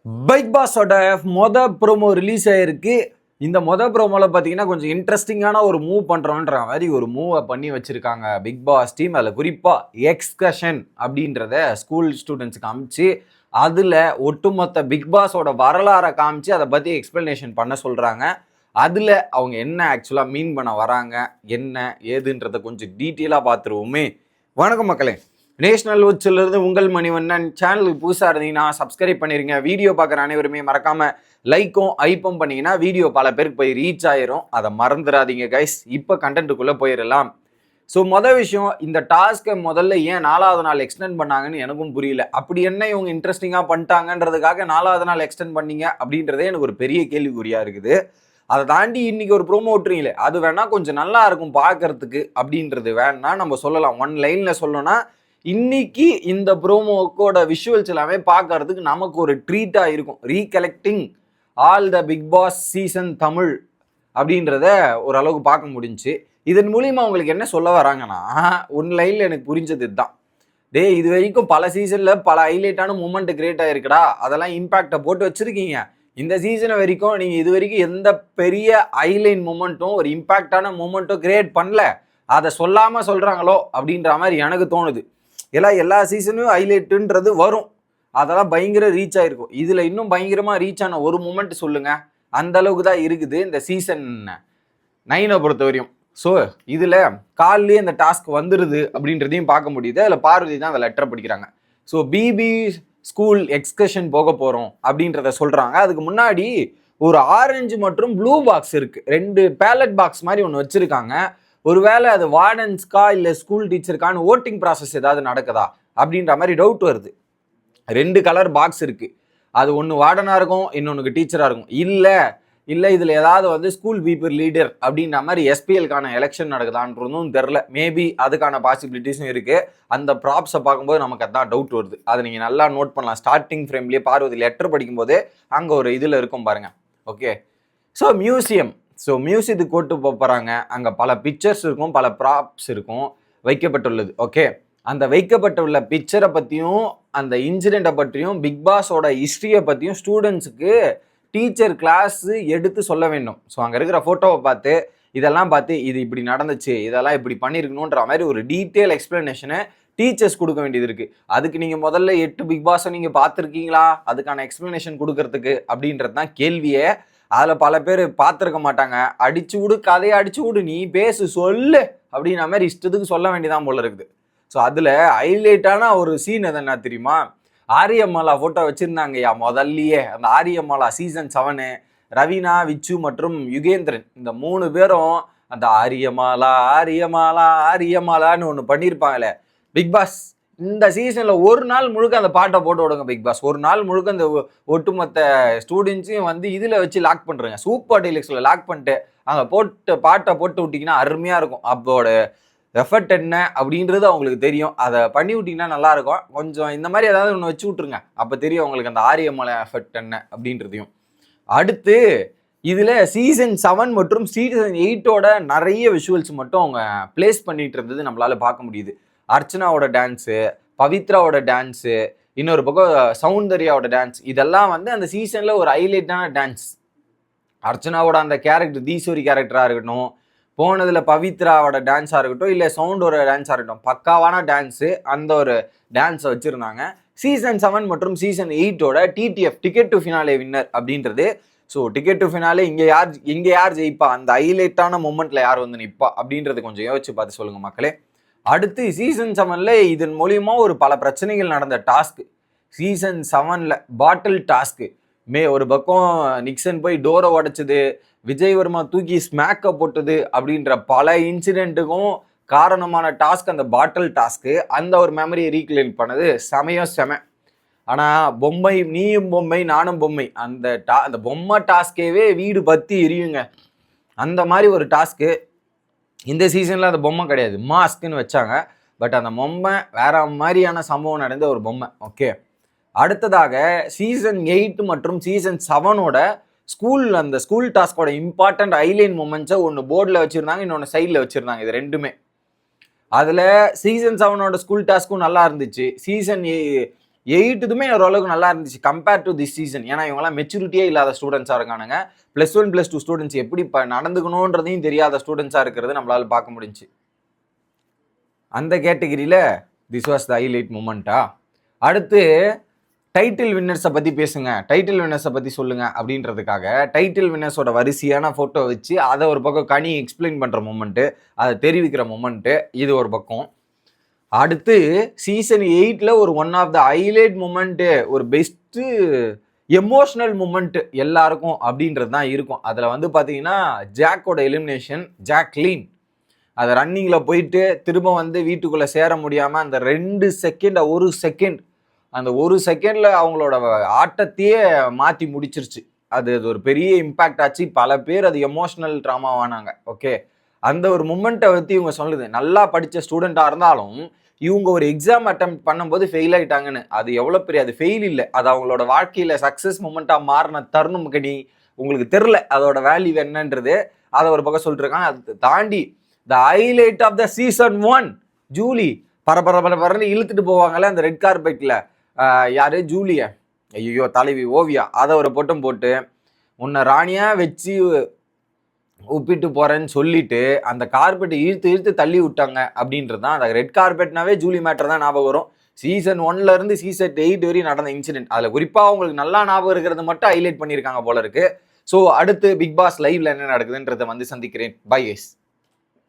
Big பாஸோட promo release ஆயிருக்கு. இந்த ப்ரோமோல பார்த்தீங்கன்னா கொஞ்சம் இன்ட்ரெஸ்டிங்கான ஒரு மூவ் பண்றோன்ற மாதிரி ஒரு மூவை பண்ணி வச்சிருக்காங்க பிக் பாஸ் டீம். அதில் குறிப்பாக எக்ஸ்கர்ஷன் அப்படின்றத ஸ்கூல் ஸ்டூடெண்ட்ஸுக்கு காமிச்சு அதில் ஒட்டுமொத்த பிக் பாஸோட வரலாறை காமிச்சு அதை பற்றி எக்ஸ்பிளனேஷன் பண்ண சொல்கிறாங்க. அதில் அவங்க என்ன ஆக்சுவலாக மீன் பண்ண வராங்க, என்ன ஏதுன்றதை கொஞ்சம் டீட்டெயிலாக பார்த்துருவோமே. வணக்கம் மக்களே, நேஷனல் உச்சிலிருந்து உங்கள் மணிவண்ணன். சேனலுக்கு புதுசாக இருந்தீங்கன்னா சப்ஸ்கிரைப் பண்ணிருங்க. வீடியோ பார்க்குற அனைவருமே மறக்காமல் லைக்கும் ஐப்பும் பண்ணிங்கன்னா வீடியோ பல பேருக்கு போய் ரீச் ஆயிரும். அதை மறந்துடாதீங்க கைஸ். இப்போ கண்டென்ட்டுக்குள்ளே போயிடலாம். ஸோ விஷயம், இந்த டாஸ்க்கை முதல்ல ஏன் 4வது நாள் எக்ஸ்டெண்ட் பண்ணாங்கன்னு எனக்கும் புரியல. அப்படி என்ன இவங்க இன்ட்ரெஸ்டிங்காக பண்ணிட்டாங்கன்றதுக்காக 4வது நாள் எக்ஸ்டெண்ட் பண்ணீங்க அப்படின்றதே எனக்கு ஒரு பெரிய கேள்விக்குறியாக இருக்குது. அதை தாண்டி இன்னைக்கு ஒரு ப்ரோமோ விட்டுறீங்களே, அது வேணா கொஞ்சம் நல்லா இருக்கும் பார்க்கறதுக்கு அப்படின்றது வேணா நம்ம சொல்லலாம். ஒன் லைனில் சொல்லணும்னா, இன்னைக்கு இந்த ப்ரோமோக்கோட விஷுவல்ஸ் எல்லாமே பார்க்கறதுக்கு நமக்கு ஒரு ட்ரீட்டாக இருக்கும். Recollecting all the Bigg Boss season Tamil அப்படின்றத ஓரளவுக்கு பார்க்க முடிஞ்சு. இதன் மூலியமா அவங்களுக்கு என்ன சொல்ல வராங்கன்னா, ஒன் லைனில் எனக்கு புரிஞ்சது இதுதான். இது வரைக்கும் பல சீசனில் பல ஹைலைட்டான மூமெண்ட் கிரியேட் ஆகிருக்குடா, அதெல்லாம் இம்பேக்டை போட்டு வச்சுருக்கீங்க. இந்த சீசனை வரைக்கும் நீங்கள் இது வரைக்கும் எந்த பெரிய ஹைலைன் மூமெண்ட்டும் ஒரு இம்பேக்டான மூமெண்ட்டும் கிரியேட் பண்ணல. அதை சொல்லாமல் சொல்கிறாங்களோ அப்படின்ற மாதிரி எனக்கு தோணுது. எல்லா சீசனும் ஹைலைட்டுன்றது வரும், அதெல்லாம் பயங்கர ரீச் ஆகிருக்கும். இதில் இன்னும் பயங்கரமாக ரீச் ஆன ஒரு மூமெண்ட் சொல்லுங்கள். அந்த அளவுக்கு தான் இருக்குது இந்த சீசன் 9 பொறுத்த வரையும். ஸோ இதில் காலையிலேயே இந்த டாஸ்க் வந்துடுது அப்படின்றதையும் பார்க்க முடியுது. அதில் பார்வதி தான் அந்த லெட்டரை படிக்கிறாங்க. ஸோ பிபி ஸ்கூல் எக்ஸ்கர்ஷன் போக போகிறோம் அப்படின்றத சொல்கிறாங்க. அதுக்கு முன்னாடி ஒரு ஆரஞ்சு மற்றும் ப்ளூ பாக்ஸ் இருக்குது. 2 பேலட் பாக்ஸ் மாதிரி ஒன்று வச்சுருக்காங்க. ஒருவேளை அது வார்டன்ஸ்க்கா இல்லை ஸ்கூல் டீச்சருக்கான ஓட்டிங் ப்ராசஸ் ஏதாவது நடக்குதா அப்படின்ற மாதிரி டவுட் வருது. 2 கலர் பாக்ஸ் இருக்குது. அது ஒன்று வார்டனாக இருக்கும், இன்னொன்றுக்கு டீச்சராக இருக்கும். இல்லை இதில் ஏதாவது ஸ்கூல் பீப்புள் லீடர் அப்படின்ற மாதிரி எஸ்பிஎல்கான எலெக்ஷன் நடக்குதான்றதும் தெரில. மேபி அதுக்கான பாசிபிலிட்டிஸும் இருக்குது. அந்த ப்ராப்ஸை பார்க்கும்போது நமக்கு அதான் டவுட் வருது. அதை நீங்கள் நல்லா நோட் பண்ணலாம். ஸ்டார்டிங் ஃப்ரேம்லேயே பார்வதி லெட்டர் படிக்கும்போது அங்கே ஒரு இதில் இருக்கும் பாருங்கள். ஓகே, ஸோ மியூசியத்துக்கு கூட்டு போகிறாங்க. அங்கே பல பிக்சர்ஸ் இருக்கும், பல ப்ராப்ஸ் இருக்கும் வைக்கப்பட்டுள்ளது. ஓகே, அந்த வைக்கப்பட்டுள்ள பிக்சரை பற்றியும் அந்த இன்சிடெண்ட்டை பற்றியும் பிக் பாஸோட ஹிஸ்ட்ரியை பற்றியும் ஸ்டூடெண்ட்ஸுக்கு டீச்சர் கிளாஸ் எடுத்து சொல்ல வேண்டும். ஸோ அங்கே இருக்கிற ஃபோட்டோவை பார்த்து இதெல்லாம் பார்த்து இது இப்படி நடந்துச்சு, இதெல்லாம் இப்படி பண்ணியிருக்கணுன்ற மாதிரி ஒரு டீட்டெயில் எக்ஸ்பிளனேஷனை டீச்சர்ஸ் கொடுக்க வேண்டியது இருக்குது. அதுக்கு நீங்கள் முதல்ல 8 பிக் பாஸை நீங்கள் பார்த்துருக்கீங்களா அதுக்கான எக்ஸ்பிளனேஷன் கொடுக்கறதுக்கு அப்படின்றது தான் கேள்வியே. அதில் பல பேர் பார்த்துருக்க மாட்டாங்க. அடிச்சு விடு, கதையை அடிச்சு விடு, நீ பேசு சொல்லு அப்படின்ற மாதிரி இஷ்டத்துக்கு சொல்ல வேண்டியதான் போல இருக்குது. ஸோ அதில் ஹைலைட்டான ஒரு சீன் எதுனா தெரியுமா? ஆரியம்மாலா ஃபோட்டோ வச்சுருந்தாங்கய்யா முதல்லையே. அந்த ஆரியம்மாலா சீசன் 7 ரவீனா, விச்சு மற்றும் யுகேந்திரன் இந்த 3 பேரும் அந்த ஆரியமாலான்னு ஒன்று பண்ணியிருப்பாங்களே. பிக் பாஸ் இந்த சீசனில் ஒரு நாள் முழுக்க அந்த பாட்டை போட்டு விடுங்க. பிக் பாஸ் ஒரு நாள் முழுக்க அந்த ஒட்டுமொத்த ஸ்டூடெண்ட்ஸையும் இதில் வச்சு லாக் பண்ணுறேங்க. சூப்பர் டீலக்ஸில் லாக் பண்ணிட்டு அங்கே பாட்டை போட்டு விட்டிங்கன்னா அருமையாக இருக்கும். அப்போட எஃபர்ட் என்ன அப்படின்றது அவங்களுக்கு தெரியும். அதை பண்ணி விட்டிங்கன்னா நல்லாயிருக்கும். கொஞ்சம் இந்த மாதிரி ஏதாவது ஒன்று வச்சு விட்ருங்க, அப்போ தெரியும் அவங்களுக்கு அந்த ஆரியமலை எஃபெக்ட் என்ன அப்படின்றதையும். அடுத்து இதில் சீசன் 7 மற்றும் சீசன் 8ஓட நிறைய விஷுவல்ஸ் மட்டும் அவங்க பிளேஸ் பண்ணிட்டு இருந்தது நம்மளால் பார்க்க முடியுது. அர்ச்சனாவோட டான்ஸு, பவித்ராவோட டான்ஸு, இன்னொரு பக்கம் சௌந்தர்யாவோட டான்ஸ், இதெல்லாம் அந்த சீசனில் ஒரு ஹைலைட்டான டான்ஸ். அர்ச்சனாவோட அந்த கேரக்டர் தீஸ்வரி கேரக்டராக இருக்கட்டும், போனதில் பவித்ராவோட டான்ஸாக இருக்கட்டும், இல்லை சவுண்டோட டான்ஸாக இருக்கட்டும், பக்காவான டான்ஸு அந்த ஒரு டான்ஸை வச்சுருந்தாங்க. சீசன் 7 மற்றும் சீசன் 8ஓட TTF ticket to finale winner அப்படின்றது. ஸோ டிக்கெட் டு ஃபினாலே இங்கே யார் ஜெயிப்பா, அந்த ஹைலைட்டான மூமெண்ட்டில் யார் நிற்பா அப்படின்றது கொஞ்சம் யோசிச்சு பார்த்து சொல்லுங்கள் மக்களே. அடுத்து சீசன் 7ல் இதன் மூலியமா ஒரு பல பிரச்சனைகள் நடந்த டாஸ்க். சீசன் 7ல் பாட்டில் டாஸ்க்கு. ஒரு பக்கம் நிக்சன் போய் டோரை உடைச்சது, விஜய் வர்மா தூக்கி ஸ்மேக்கை போட்டது அப்படின்ற பல இன்சிடென்ட்டுக்கும் காரணமான டாஸ்க் அந்த பாட்டில் டாஸ்க்கு. அந்த ஒரு மெமரியை ரீக்ரியேட் பண்ணது செம. ஆனால் பொம்மை, நீயும் பொம்மை நானும் பொம்மை, அந்த பொம்மை டாஸ்கேவே வீடு பற்றி எரியுங்க. அந்த மாதிரி ஒரு டாஸ்க்கு. இந்த சீசனில் அந்த பொம்மை கிடையாது, மாஸ்க்குன்னு வச்சாங்க. பட் அந்த பொம்மை வேற மாதிரியான சம்பவம் நடந்த ஒரு பொம்மை. ஓகே, அடுத்ததாக சீசன் 8 மற்றும் சீசன் 7ஓட அந்த ஸ்கூல் டாஸ்கோட இம்பார்ட்டன்ட் ஹைலைன் மூமெண்ட்ஸை ஒன்று போர்டில் வச்சுருந்தாங்க, இன்னொன்று சைடில் வச்சுருந்தாங்க. இது ரெண்டுமே அதில் சீசன் 7ஓட ஸ்கூல் டாஸ்க்கும் நல்லா இருந்துச்சு. சீசன் 8த்துமே ஓரளவுக்கு நல்லா இருந்துச்சு கம்பேர்ட் டு திஸ் சீசன். ஏன்னா இவங்கலாம் மெச்சூரிட்டியே இல்லாத ஸ்டூடெண்ட்ஸாக இருக்கானுங்க. +1 +2 ஸ்டூடெண்ட்ஸ் எப்படி நடந்துக்கணுன்றதையும் தெரியாத ஸ்டூடெண்ட்ஸாக இருக்கிறது நம்மளால பார்க்க முடிஞ்சு. அந்த கேட்டகிரியில் திஸ் வாஸ் த ஹைலைட் மூமெண்ட்டா. அடுத்து டைட்டில் வின்னர்ஸை பற்றி பேசுங்க, டைட்டில் வின்னர்ஸை பற்றி சொல்லுங்க அப்படின்றதுக்காக டைட்டில் வின்னர்ஸோட வரிசையான ஃபோட்டோ வச்சு அதை ஒரு பக்கம் கனி எக்ஸ்பிளைன் பண்ணுற மூமெண்ட்டு, அதை தெரிவிக்கிற மூமெண்ட்டு, இது ஒரு பக்கம். அடுத்து சீசன் 8ல் ஒரு one of the highlight moment, ஒரு பெஸ்ட்டு எமோஷ்னல் மூமெண்ட் எல்லாருக்கும் அப்படின்றது தான் இருக்கும். அதில் வந்து பார்த்தீங்கன்னா ஜாக்கோட எலிமினேஷன், ஜாக்லீன் அது ரன்னிங்கில் போயிட்டு திரும்ப வந்து வீட்டுக்குள்ளே சேர முடியாமல் அந்த 2 செகண்ட், 1 செகண்ட், அந்த 1 செகண்டில் அவங்களோட ஆட்டத்தையே மாற்றி முடிச்சிருச்சு. அது ஒரு பெரிய இம்பேக்ட் ஆச்சு. பல பேர் அது எமோஷ்னல் ட்ராமாவானாங்க. ஓகே, அந்த ஒரு மூமெண்ட்டை பற்றி இவங்க சொல்லுது. நல்லா படித்த ஸ்டூடெண்ட்டாக இருந்தாலும் இவங்க ஒரு எக்ஸாம் அட்டம் பண்ணும்போது ஃபெயில் ஆகிட்டாங்கன்னு. அது எவ்வளோ பெரிய, அது ஃபெயில் இல்லை, அது அவங்களோட வாழ்க்கையில் சக்ஸஸ் மூமெண்ட்டாக மாறின தருணம் கடி உங்களுக்கு தெரில அதோட வேல்யூ என்னன்றது. அதை ஒரு பக்கம் சொல்லிட்டுருக்காங்க. அதை தாண்டி the highlight of the season 1 Julie பரபரன்னு இழுத்துட்டு போவாங்கல்ல அந்த ரெட் கார்பெட்டில். யாரு? ஜூலிய, ஐயோ தலைவி ஓவியா, அதை ஒரு பொட்டம் போட்டு உன்னை ராணியாக வச்சு உப்பிட்டு போகிறேன்னு சொல்லிட்டு அந்த கார்பெட்டை இழுத்து தள்ளி விட்டாங்க அப்படின்றது தான். அந்த ரெட் கார்பெட்னாவே ஜூலி மேட்டர் தான் ஞாபகம் வரும். சீசன் 1லேருந்து சீசன் 8 வரையும் நடந்த இன்சிடென்ட். அதில் குறிப்பாக உங்களுக்கு நல்லா ஞாபகம் இருக்கிறது மட்டும் ஹைலைட் பண்ணியிருக்காங்க போல இருக்கு. ஸோ அடுத்து பிக் பாஸ் லைவ்ல என்ன நடக்குதுன்றதை வந்து சந்திக்கிறேன். Bye guys.